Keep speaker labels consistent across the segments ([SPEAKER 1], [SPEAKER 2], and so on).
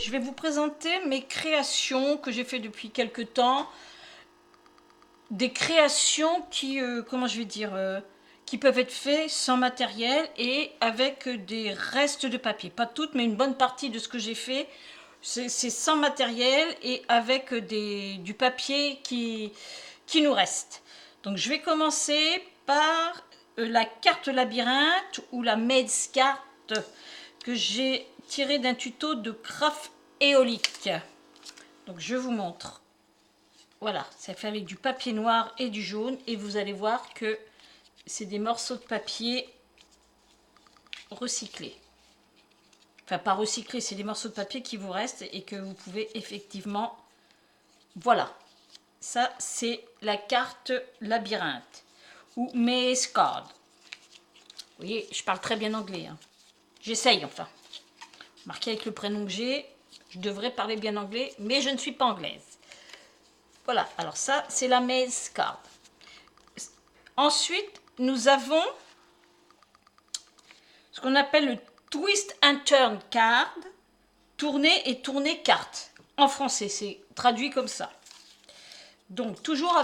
[SPEAKER 1] je vais vous présenter mes créations que j'ai fait depuis quelque temps. Des créations qui, comment je vais dire, qui peuvent être faites sans matériel et avec des restes de papier. Pas toutes, mais une bonne partie de ce que j'ai fait, c'est sans matériel et avec du papier qui nous reste. Donc je vais commencer par la carte labyrinthe ou la Maze carte que j'ai tirée d'un tuto de Craft éolique. Donc je vous montre. Voilà, ça fait avec du papier noir et du jaune et vous allez voir que c'est des morceaux de papier recyclés. Enfin, pas recyclés, c'est des morceaux de papier qui vous restent et que vous pouvez effectivement... Voilà, ça c'est la carte labyrinthe ou Maze Card. Vous voyez, je parle très bien anglais. Hein. J'essaye enfin. Marqué avec le prénom que j'ai, je devrais parler bien anglais, mais je ne suis pas anglaise. Voilà, alors ça, c'est la Maze Card. Ensuite, nous avons ce qu'on appelle le Twist and Turn Card, tourner et tourner carte. En français, c'est traduit comme ça. Donc, toujours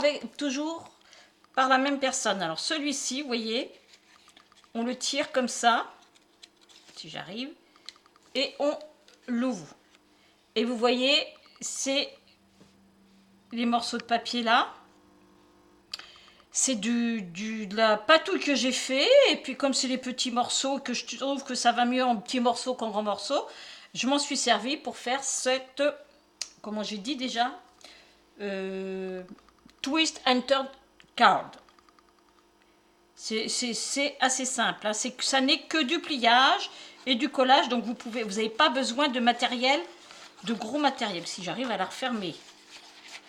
[SPEAKER 1] par la même personne. Alors, celui-ci, vous voyez, on le tire comme ça, si j'arrive, et on l'ouvre. Et vous voyez, c'est les morceaux de papier là. C'est de la patouille que j'ai fait, et puis comme c'est les petits morceaux, que je trouve que ça va mieux en petits morceaux qu'en grands morceaux, je m'en suis servi pour faire cette, comment j'ai dit déjà, Twist and Turn Card. C'est assez simple, hein. Ça n'est que du pliage et du collage, donc vous n'avez pas besoin de matériel, de gros matériel. Si j'arrive à la refermer,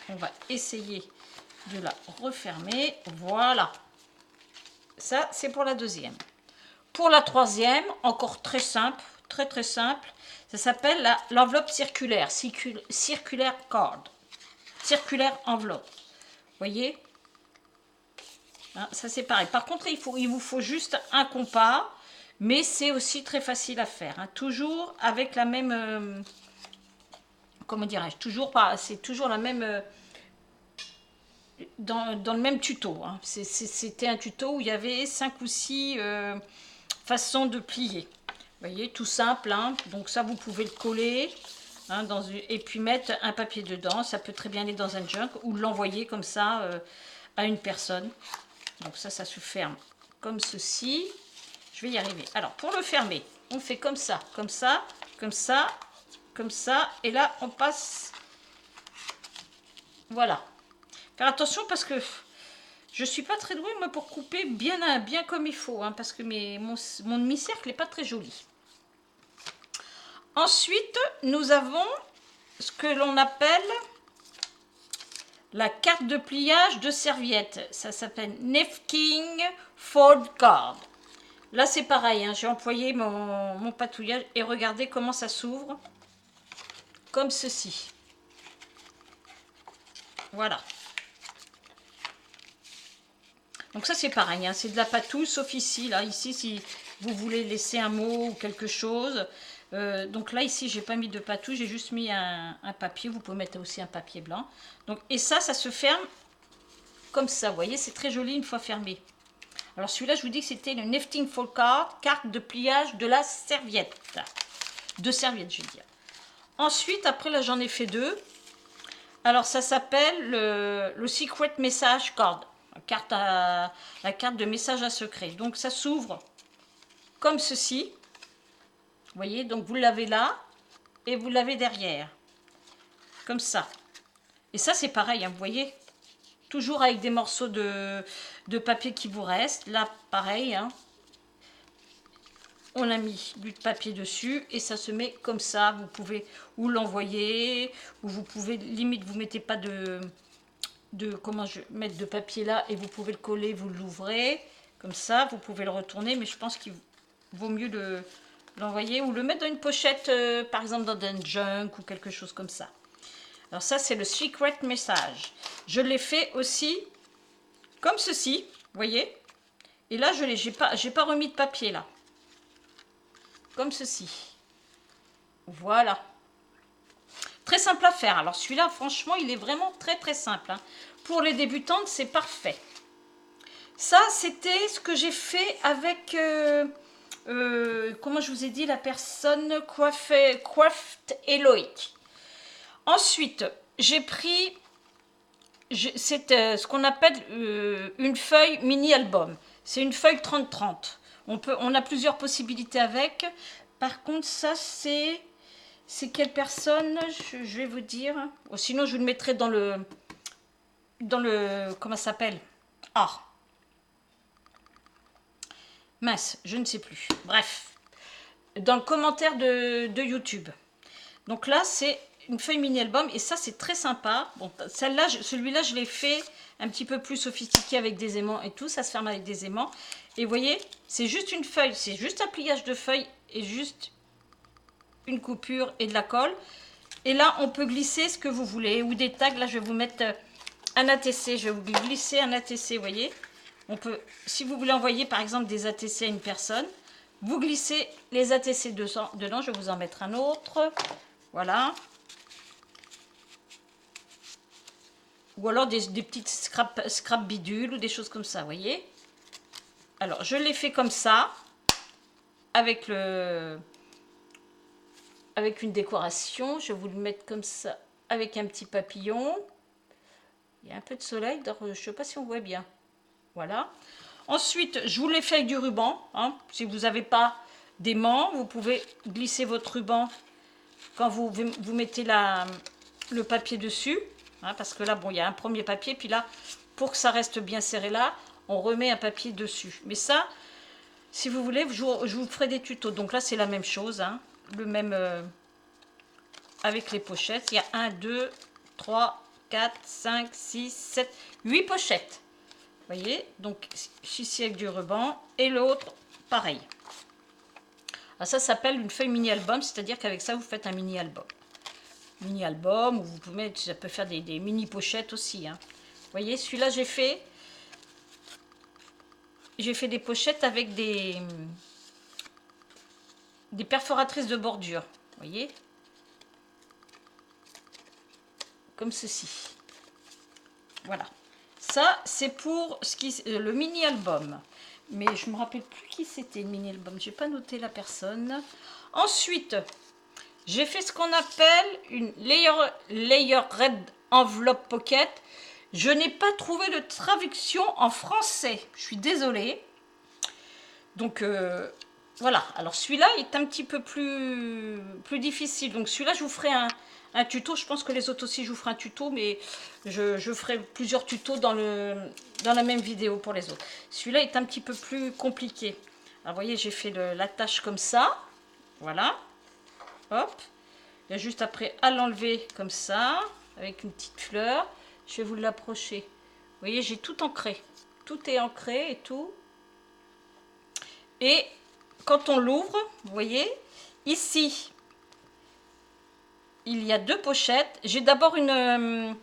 [SPEAKER 1] on va essayer de la refermer. Voilà. Ça, c'est pour la deuxième. Pour la troisième, encore très simple, très très simple, ça s'appelle l'enveloppe circulaire, circulaire card, circulaire enveloppe. Vous voyez, hein, ça c'est pareil. Par contre, il vous faut juste un compas, mais c'est aussi très facile à faire. Hein. Toujours avec la même, comment dirais-je, c'est toujours la même... Dans le même tuto. Hein. C'était un tuto où il y avait 5 ou 6 façons de plier. Vous voyez, tout simple. Hein. Donc ça, vous pouvez le coller hein, et puis mettre un papier dedans. Ça peut très bien aller dans un junk ou l'envoyer comme ça à une personne. Donc ça se ferme comme ceci. Je vais y arriver. Alors, pour le fermer, on fait comme ça, comme ça, comme ça, comme ça. Et là, on passe... Voilà. Faire attention parce que je ne suis pas très douée moi, pour couper bien comme il faut, hein, parce que mon demi-cercle n'est pas très joli. Ensuite, nous avons ce que l'on appelle la carte de pliage de serviette. Ça s'appelle Napkin Fold Card. Là, c'est pareil, hein, j'ai employé mon patouillage et regardez comment ça s'ouvre. Comme ceci. Voilà. Donc ça c'est pareil, hein, c'est de la patouille, sauf ici, là, ici si vous voulez laisser un mot ou quelque chose. Donc là ici j'ai pas mis de patouille, j'ai juste mis un papier, vous pouvez mettre aussi un papier blanc. Donc, et ça se ferme comme ça, vous voyez, c'est très joli une fois fermé. Alors celui-là je vous dis que c'était le Knitting Fold Card, carte de pliage de la serviette. De serviette je veux dire. Ensuite, après là j'en ai fait deux. Alors ça s'appelle le Secret Message Card. La carte de message à secret. Donc ça s'ouvre comme ceci. Vous voyez, donc vous l'avez là et vous l'avez derrière. Comme ça. Et ça c'est pareil, hein, vous voyez. Toujours avec des morceaux de papier qui vous restent. Là pareil. Hein. On a mis du papier dessus et ça se met comme ça. Vous pouvez ou l'envoyer ou vous pouvez, limite vous mettez pas comment je mettre de papier là et vous pouvez le coller, vous l'ouvrez comme ça, vous pouvez le retourner, mais je pense qu'il vaut mieux l'envoyer ou le mettre dans une pochette, par exemple dans un junk ou quelque chose comme ça. Alors ça c'est le Secret Message. Je l'ai fait aussi comme ceci, vous voyez, et là j'ai pas remis de papier là, comme ceci. Voilà. Très simple à faire. Alors celui-là, franchement, il est vraiment très très simple. Hein. Pour les débutantes, c'est parfait. Ça, c'était ce que j'ai fait avec... comment je vous ai dit, la personne Craft Eloïc. Ensuite, j'ai pris... C'est ce qu'on appelle une feuille mini-album. C'est une feuille 30-30. On a plusieurs possibilités avec. Par contre, ça, c'est quelle personne? Je vais vous dire. Oh, sinon, je vous le mettrai dans le... comment ça s'appelle? Ah, mince, je ne sais plus. Bref, dans le commentaire de YouTube. Donc là, c'est une feuille mini-album et ça, c'est très sympa. Bon, celui-là, je l'ai fait un petit peu plus sophistiqué avec des aimants et tout. Ça se ferme avec des aimants. Et vous voyez, c'est juste une feuille, c'est juste un pliage de feuille et juste une coupure et de la colle. Et là, on peut glisser ce que vous voulez ou des tags. Là, je vais vous mettre un ATC. Je vais vous glisser un ATC, vous voyez. On peut, si vous voulez envoyer par exemple des ATC à une personne, vous glissez les ATC dedans. Je vais vous en mettre un autre. Voilà. Ou alors des petites scrap bidules ou des choses comme ça, vous voyez. Alors, je l'ai fait comme ça, avec une décoration. Je vais vous le mettre comme ça, avec un petit papillon. Il y a un peu de soleil, je ne sais pas si on voit bien. Voilà. Ensuite, je vous l'ai fait avec du ruban. Hein. Si vous n'avez pas d'aimant, vous pouvez glisser votre ruban quand vous mettez le papier dessus. Hein, parce que là, bon, il y a un premier papier. Puis là, pour que ça reste bien serré là, on remet un papier dessus. Mais ça, si vous voulez, je vous ferai des tutos. Donc là, c'est la même chose. Hein, le même avec les pochettes. Il y a 1, 2, 3, 4, 5, 6, 7, 8 pochettes. Vous voyez, donc ici avec du ruban et l'autre pareil. Alors ça s'appelle une feuille mini-album, c'est-à-dire qu'avec ça vous faites un mini-album. Mini-album, ou vous pouvez mettre, ça peut faire des mini-pochettes aussi. Hein. Vous voyez, celui-là j'ai fait des pochettes avec des perforatrices de bordure. Vous voyez, comme ceci. Voilà. Ça, c'est pour le mini-album. Mais je ne me rappelle plus qui c'était le mini-album. Je n'ai pas noté la personne. Ensuite, j'ai fait ce qu'on appelle une layer red envelope pocket. Je n'ai pas trouvé de traduction en français. Je suis désolée. Donc, voilà. Alors, celui-là est un petit peu plus difficile. Donc, celui-là, je vous ferai un tuto. Je pense que les autres aussi, je vous ferai un tuto, mais je ferai plusieurs tutos dans la même vidéo pour les autres. Celui-là est un petit peu plus compliqué. Alors, vous voyez, j'ai fait l'attache comme ça. Voilà. Hop. Il y a juste après à l'enlever comme ça, avec une petite fleur. Je vais vous l'approcher. Vous voyez, j'ai tout ancré. Tout est ancré et tout. Et quand on l'ouvre, vous voyez, ici, il y a 2 pochettes. J'ai d'abord une...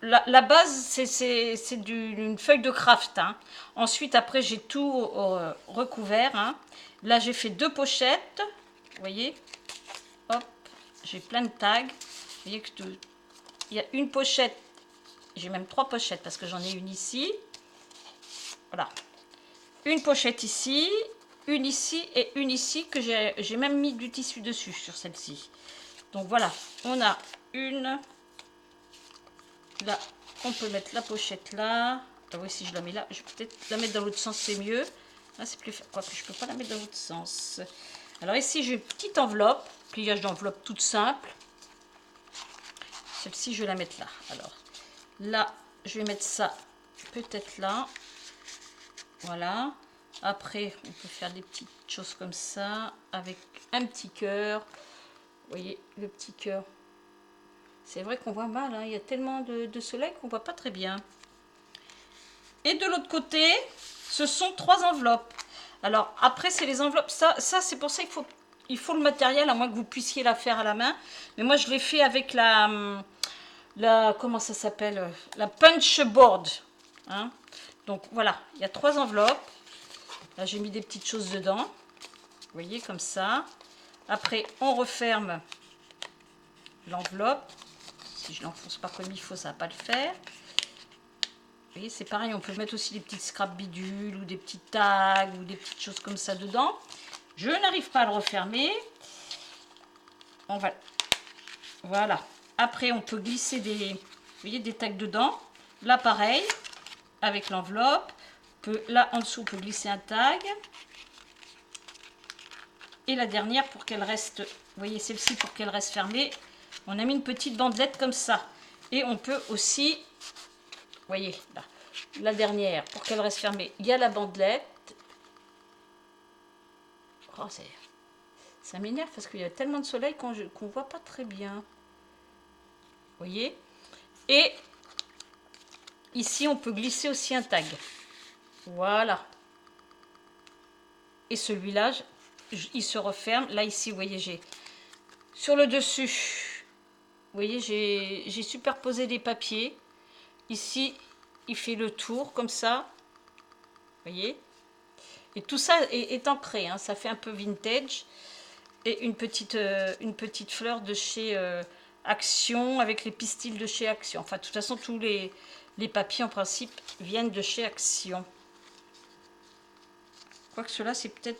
[SPEAKER 1] la base, c'est une feuille de craft. Hein. Ensuite, après, j'ai tout recouvert. Hein. Là, j'ai fait 2 pochettes. Vous voyez, hop, j'ai plein de tags. Vous voyez que il y a une pochette. J'ai même 3 pochettes parce que j'en ai une ici. Voilà. Une pochette ici, une ici et une ici que j'ai même mis du tissu dessus sur celle-ci. Donc voilà, on a une. Là, on peut mettre la pochette là. Ah oui, si je la mets là, je vais peut-être la mettre dans l'autre sens, c'est mieux. Là, c'est plus. Quoique je peux pas la mettre dans l'autre sens. Alors ici, j'ai une petite enveloppe, pliage d'enveloppe toute simple. Celle-ci, je vais la mettre là. Alors là, je vais mettre ça peut-être là. Voilà. Après, on peut faire des petites choses comme ça, avec un petit cœur. Vous voyez, le petit cœur. C'est vrai qu'on voit mal, hein. Il y a tellement de soleil qu'on ne voit pas très bien. Et de l'autre côté, ce sont 3 enveloppes. Alors, après, c'est les enveloppes. Ça c'est pour ça qu'il faut le matériel, à moins que vous puissiez la faire à la main. Mais moi, je l'ai fait avec comment ça s'appelle? La punch board. Hein. Donc, voilà, il y a 3 enveloppes. Là, j'ai mis des petites choses dedans. Vous voyez, comme ça. Après, on referme. l'enveloppe. Si je l'enfonce pas comme il faut, ça va pas le faire. Vous voyez, c'est pareil, on peut mettre aussi des petites scraps bidules ou des petits tags ou des petites choses comme ça dedans. Je n'arrive pas à le refermer. On va... Voilà. Après, on peut glisser des, vous voyez, des tags dedans. Là, pareil, avec l'enveloppe. Là, en dessous, on peut glisser un tag. Et la dernière, pour qu'elle reste, vous voyez, celle-ci, pour qu'elle reste fermée, on a mis une petite bandelette comme ça. Et on peut aussi, vous voyez, là, la dernière, pour qu'elle reste fermée, il y a la bandelette. Oh, ça m'énerve parce qu'il y a tellement de soleil qu'on ne voit pas très bien. Vous voyez? Et ici, on peut glisser aussi un tag. Voilà. Et celui-là, il se referme. Là, ici, vous voyez, j'ai sur le dessus, vous voyez, j'ai superposé des papiers. Ici, il fait le tour comme ça. Vous voyez? Et tout ça est ancré, hein, ça fait un peu vintage. Et une petite fleur de chez Action avec les pistils de chez Action. Enfin, de toute façon, tous les papiers en principe viennent de chez Action. Quoique cela, c'est peut-être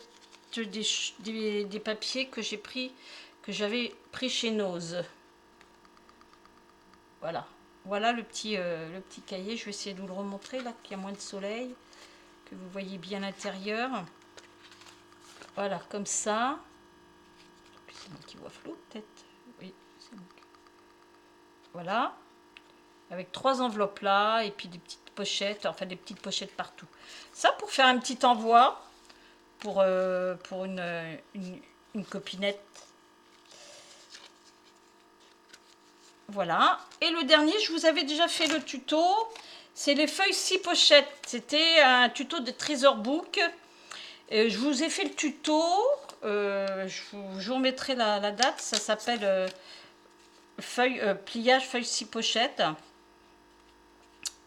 [SPEAKER 1] des papiers que j'avais pris chez Nose. Voilà. Voilà le petit cahier. Je vais essayer de vous le remontrer là, qu'il y a moins de soleil, que vous voyez bien l'intérieur. Voilà, comme ça. C'est moi qui vois flou, peut-être. Oui, c'est bon. Voilà. Avec 3 enveloppes là, et puis des petites pochettes, enfin des petites pochettes partout. Ça, pour faire un petit envoi, pour une copinette. Voilà. Et le dernier, je vous avais déjà fait le tuto. C'est les feuilles 6 pochettes. C'était un tuto de Trésor Book. Je vous ai fait le tuto. Je vous remettrai la date. Ça s'appelle pliage feuille 6 pochettes.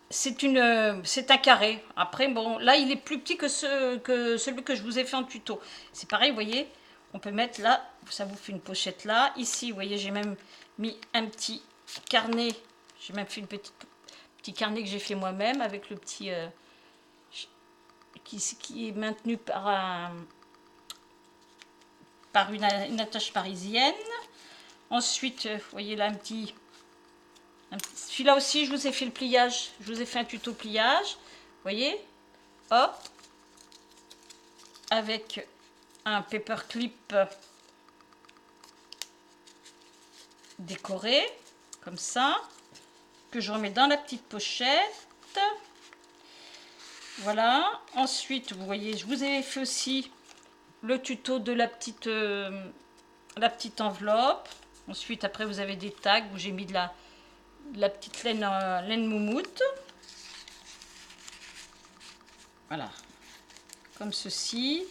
[SPEAKER 1] C'est un carré. Après, bon, là, il est plus petit que celui que je vous ai fait en tuto. C'est pareil, vous voyez, on peut mettre là, ça vous fait une pochette là. Ici, vous voyez, j'ai même mis un petit carnet. J'ai même fait petit carnet que j'ai fait moi-même avec le petit... qui est maintenu par une attache parisienne. Ensuite, vous voyez là, celui-là aussi, je vous ai fait le pliage. Je vous ai fait un tuto pliage. Vous voyez? Hop. Avec un paperclip décoré. Comme ça. Que je remets dans la petite pochette. Voilà. Ensuite, vous voyez, je vous ai fait aussi le tuto de la petite enveloppe. Ensuite, après, vous avez des tags où j'ai mis de la petite laine moumoute. Voilà. Comme ceci.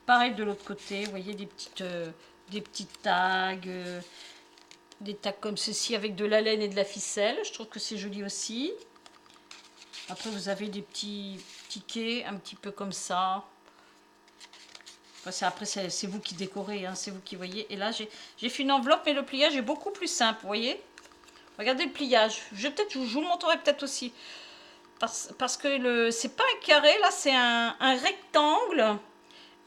[SPEAKER 1] Pareil de l'autre côté. Vous voyez des petits tags. Des tags comme ceci avec de la laine et de la ficelle. Je trouve que c'est joli aussi. Après, vous avez des petits tickets un petit peu comme ça. Enfin, après, c'est vous qui décorez. Hein, c'est vous qui voyez. Et là, j'ai fait une enveloppe, mais le pliage est beaucoup plus simple. Vous voyez? Regardez le pliage. Je vous le montrerai peut-être aussi. Parce que c'est pas un carré, là, c'est un rectangle.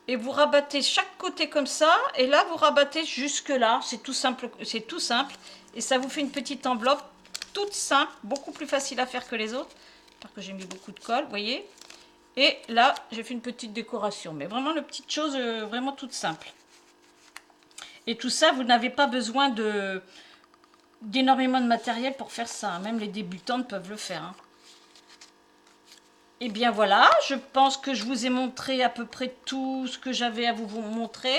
[SPEAKER 1] Et vous rabattez chaque côté comme ça. Et là, vous rabattez jusque là. C'est tout simple. C'est tout simple. Et ça vous fait une petite enveloppe toute simple. Beaucoup plus facile à faire que les autres. Parce que j'ai mis beaucoup de colle, vous voyez. Et là, j'ai fait une petite décoration. Mais vraiment, une petite chose vraiment toute simple. Et tout ça, vous n'avez pas besoin d'énormément de matériel pour faire ça. Même les débutantes peuvent le faire. Hein. Et bien voilà, je pense que je vous ai montré à peu près tout ce que j'avais à vous montrer.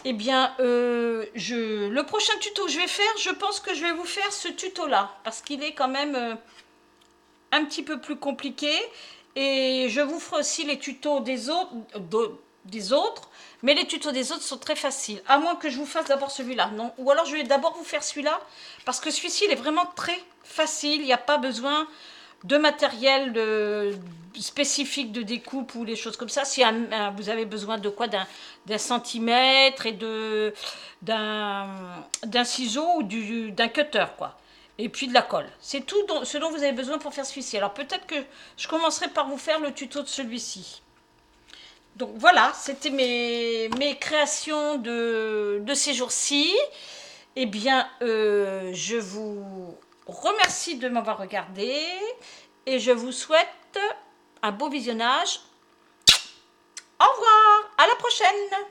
[SPEAKER 1] Et bien, le prochain tuto que je vais faire, je pense que je vais vous faire ce tuto-là. Parce qu'il est quand même un petit peu plus compliqué. Et je vous ferai aussi les tutos des autres. Mais les tutos des autres sont très faciles. À moins que je vous fasse d'abord celui-là. Non. Ou alors je vais d'abord vous faire celui-là. Parce que celui-ci, il est vraiment très facile. Il n'y a pas besoin de matériel spécifique de découpe ou les choses comme ça. Si vous avez besoin de quoi, d'un centimètre et d'un ciseau ou d'un cutter, quoi. Et puis de la colle. C'est tout ce dont vous avez besoin pour faire celui-ci. Alors peut-être que je commencerai par vous faire le tuto de celui-ci. Donc voilà, c'était mes créations de ces jours-ci. Eh bien, je vous remercie de m'avoir regardé et je vous souhaite un beau visionnage. Au revoir, à la prochaine.